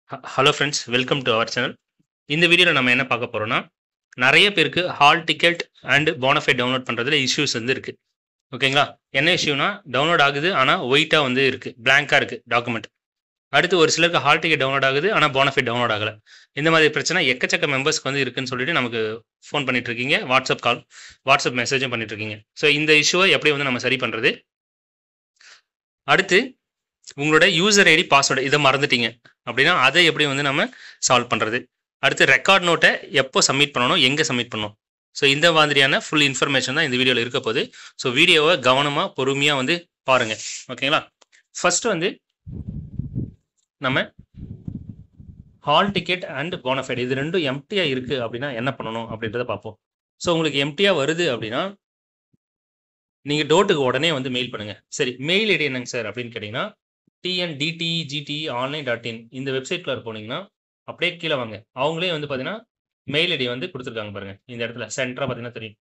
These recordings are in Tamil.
Hello friends, welcome to our channel. இந்த வீடியோவில் நம்ம என்ன பார்க்க போகிறோம்னா, நிறைய பேருக்கு hall ticket and bonafide download பண்ணுறதுல இஷ்யூஸ் இருக்குது. ஓகேங்களா? என்ன இஷ்யூனா, டவுன்லோட் ஆகுது ஆனால் ஒயிட்டாக இருக்குது, பிளாங்காக இருக்குது டாக்குமெண்ட். அடுத்து ஒரு சிலருக்கு ஹால் டிக்கெட் டவுன்லோட் ஆகுது ஆனால் போனஃபைட் டவுன்லோட் ஆகலை. இந்த மாதிரி பிரச்சனை எக்கச்சக்க மெம்பர்ஸ்க்கு இருக்குன்னு சொல்லிட்டு நமக்கு ஃபோன் பண்ணிட்டு இருக்கீங்க, வாட்ஸ்அப் மெசேஜும் பண்ணிட்டு இருக்கீங்க. ஸோ இந்த இஷ்யூவை எப்படி நம்ம சரி பண்ணுறது? அடுத்து உங்களோட யூசர் ஐடி பாஸ்வேர்டு இதை மறந்துட்டீங்க அப்படின்னா அதை எப்படி நம்ம சால்வ் பண்ணுறது? அடுத்து ரெக்கார்ட் நோட்டை எப்போ சப்மிட் பண்ணணும், எங்கே சப்மிட் பண்ணணும்? ஸோ இந்த மாதிரியான ஃபுல் இன்ஃபர்மேஷன் தான் இந்த வீடியோவில் இருக்க போகுது. ஸோ வீடியோவை கவனமாக பொறுமையாக பாருங்கள். ஓகேங்களா? ஃபஸ்ட்டு நம்ம ஹால் டிக்கெட் அண்ட் போனஃபைட் இது ரெண்டும் எம்டியாக இருக்குது அப்படின்னா என்ன பண்ணணும் அப்படின்றத பார்ப்போம். ஸோ உங்களுக்கு எம்டியாக வருது அப்படின்னா நீங்கள் டோட்டுக்கு உடனே மெயில் பண்ணுங்கள். சரி, மெயில் ஐடி என்னங்க சார் அப்படின்னு கேட்டிங்கன்னா tndtegte.online.in இந்த வெப்சைட்டில் போனீங்கன்னா அப்படியே கீழே வாங்க. அவங்களே பார்த்தீங்கன்னா மெயில் ஐடி கொடுத்துருக்காங்க பாருங்கள். இந்த இடத்துல சென்டராக பார்த்தீங்கன்னா தெரியும்,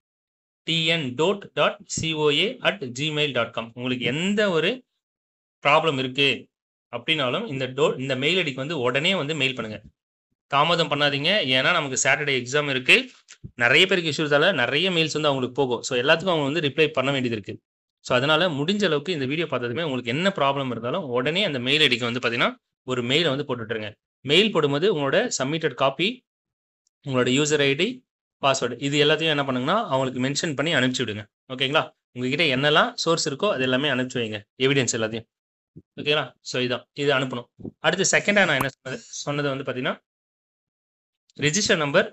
tn.coa@gmail.com. உங்களுக்கு எந்த ஒரு ப்ராப்ளம் இருக்குது அப்படின்னாலும் இந்த மெயில் ஐடிக்கு உடனே மெயில் பண்ணுங்கள். தாமதம் பண்ணாதீங்க. ஏன்னா நமக்கு சாட்டர்டே எக்ஸாம் இருக்குது. நிறைய பேருக்கு இஷ்யூஸால் நிறைய மெயில்ஸ் அவங்களுக்கு போகும். ஸோ எல்லாத்துக்கும் அவங்க ரிப்ளை பண்ண வேண்டியது இருக்குது. ஸோ அதனால் முடிஞ்ச அளவுக்கு இந்த வீடியோ பார்த்ததுமே உங்களுக்கு என்ன ப்ராப்ளம் இருந்தாலும் உடனே அந்த மெயில் ஐடிக்கு பார்த்தீங்கன்னா ஒரு மெயிலை போட்டுவிட்டுருங்க. மெயில் போடும்போது உங்களோட சப்மிட்டட் காப்பி, உங்களோட யூசர் ஐடி, பாஸ்வேர்டு இது எல்லாத்தையும் என்ன பண்ணுங்கன்னா அவங்களுக்கு மென்ஷன் பண்ணி அனுப்பிச்சி விடுங்க. ஓகேங்களா? உங்ககிட்ட என்னெல்லாம் சோர்ஸ் இருக்கோ அது எல்லாமே அனுப்பிச்சி வைங்க, எவிடன்ஸ் எல்லாத்தையும். ஓகேங்களா? ஸோ இது அனுப்பணும். அடுத்து செகண்டாக நான் என்ன சொன்னது பார்த்தீங்கன்னா register number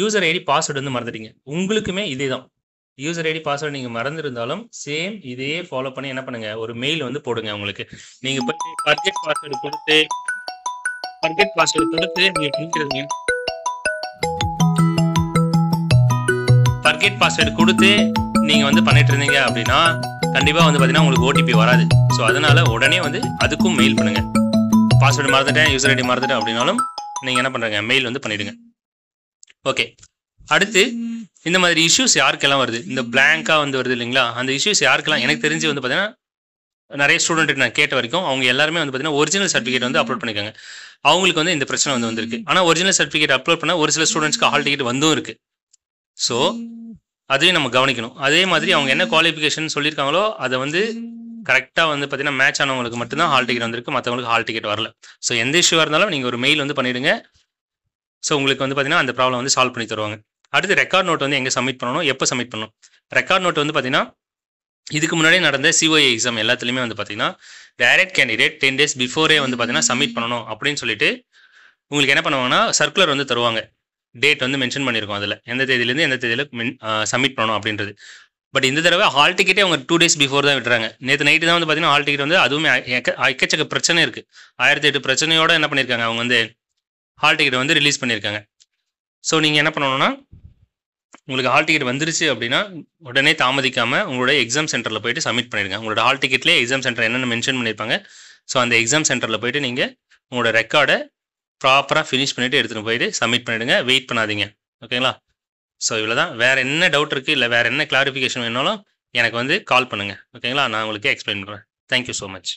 user ID password மறந்துட்டீங்க. உங்களுக்குமே இதே தான். யூசர் ஐடி பாஸ்வேர்டு நீங்கள் மறந்துருந்தாலும் சேம் இதையே ஃபாலோ பண்ணி என்ன பண்ணுங்க, ஒரு மெயில் போடுங்க. உங்களுக்கு நீங்கள் போய் ஃபர்கெட் பாஸ்வேர்டு கொடுத்து நீங்கள் பிடிக்கிறீங்க. ஃபர்கெட் பாஸ்வேர்டு கொடுத்து நீங்கள் பண்ணிட்டு இருந்தீங்க அப்படின்னா கண்டிப்பாக பார்த்தீங்கன்னா உங்களுக்கு ஓடிபி வராது. ஸோ அதனால உடனே அதுக்கும் மெயில் பண்ணுங்க. பாஸ்வேர்டு மறந்துட்டேன், யூசர் ஐடி மறந்துட்டேன் அப்படின்னாலும் நீங்கள் என்ன பண்ணுறீங்க, மெயில் பண்ணிடுங்க. ஓகே. அடுத்து இந்த மாதிரி இஷ்யூஸ் யாருக்கெல்லாம் வருது, இந்த பிளாங்காக வருது இல்லைங்களா, அந்த இஷ்யூஸ் யாருக்கெல்லாம் எனக்கு தெரிஞ்சு பார்த்தீங்கன்னா நிறைய ஸ்டூடெண்ட் நான் கேட்ட வரைக்கும் அவங்க எல்லாருமே பார்த்தீங்கன்னா ஒரிஜினல் சர்டிஃபிகேட் அப்லோட் பண்ணிக்காங்க. அவங்களுக்கு இந்த பிரச்சனை வந்திருக்கு. ஆனால் ஒரிஜினல் சர்டிஃபிகேட் அப்லோட் பண்ணால் ஒரு சில ஸ்டூடெண்ட்ஸ்க்கு ஹால் டிக்கெட் இருக்குது. ஸோ அதையும் நம்ம கவனிக்கணும். அதே மாதிரி அவங்க என்ன குவாலிஃபிகேஷன் சொல்லியிருக்காங்களோ அதை கரெக்டாக பார்த்தீங்கன்னா மேட்ச் ஆனவங்களுக்கு மட்டும்தான் ஹால் டிக்கெட் வந்திருக்கு, மற்றவங்களுக்கு ஹால் டிக்கெட் வரல. ஸோ எந்த இஷ்யூவாக இருந்தாலும் நீங்கள் ஒரு மெயில் பண்ணிவிடுங்க. ஸோ உங்களுக்கு பார்த்தீங்கன்னா அந்த ப்ராப்ளம் சால்வ் பண்ணி தருவாங்க. அடுத்து ரெக்கார்ட் நோட் எங்கே சப்மிட் பண்ணணும், எப்போ சப்மிட் பண்ணணும்? ரெக்கார்ட் நோட் பார்த்தீங்கன்னா இதுக்கு முன்னாடியே நடந்த சிஓஏ எக்ஸாம் எல்லாத்துலேயுமே பார்த்தீங்கன்னா டைரக்ட் கேண்டிடேட் 10 days பிஃபோரே பார்த்தீங்கன்னா சப்மிட் பண்ணணும் அப்படின்னு சொல்லிட்டு உங்களுக்கு என்ன பண்ணுவாங்கன்னா சர்க்குலர் தருவாங்க. டேட் மென்ஷன் பண்ணியிருக்கோம் அதில், எந்த தேதியிலேருந்து எந்த தேதியில் சப்மிட் பண்ணணும் அப்படின்றது. பட் இந்த தடவை ஹால் டிக்கெட்டே அவங்க 2 days பிஃபோர் தான் விட்டுறாங்க. நேற்று நைட்டு தான் பார்த்தீங்கன்னா ஹால் டிக்கெட் அதுவுமே எக்கச்சக்க பிரச்சனை இருக்குது. 1008 பிரச்சனையோடு என்ன பண்ணியிருக்காங்க, அவங்க ஹால் டிக்கெட் ரிலீஸ் பண்ணியிருக்காங்க. ஸோ நீங்கள் என்ன பண்ணணும்னா உங்களுக்கு ஹால் டிக்கெட் வந்துருச்சு அப்படின்னா உடனே தாமதிக்காமல் உங்களோட எக்ஸாம் சென்டரில் போய்ட்டு சப்மிட் பண்ணிடுங்க. உங்களோட ஹால் டிக்கெட்லேயே எக்ஸாம் சென்டர் என்னென்னு மென்ஷன் பண்ணியிருப்பாங்க. ஸோ அந்த எக்ஸாம் சென்டரில் போய்ட்டு நீங்கள் உங்களோட ரெக்கார்டை ப்ராப்பராக ஃபினிஷ் பண்ணிவிட்டு எடுத்துகிட்டு போயிட்டு சப்மிட் பண்ணிவிடுங்க. வெயிட் பண்ணாதீங்க. ஓகேங்களா? ஸோ இவ்வளோ தான். வேறு என்ன டவுட் இருக்குது இல்லை வேறு என்ன கிளாரிஃபிகேஷன் வேணாலும் எனக்கு கால் பண்ணுங்கள். ஓகேங்களா? நான் உங்களுக்கு எக்ஸ்பிளைன் பண்ணுறேன். Thank you so much.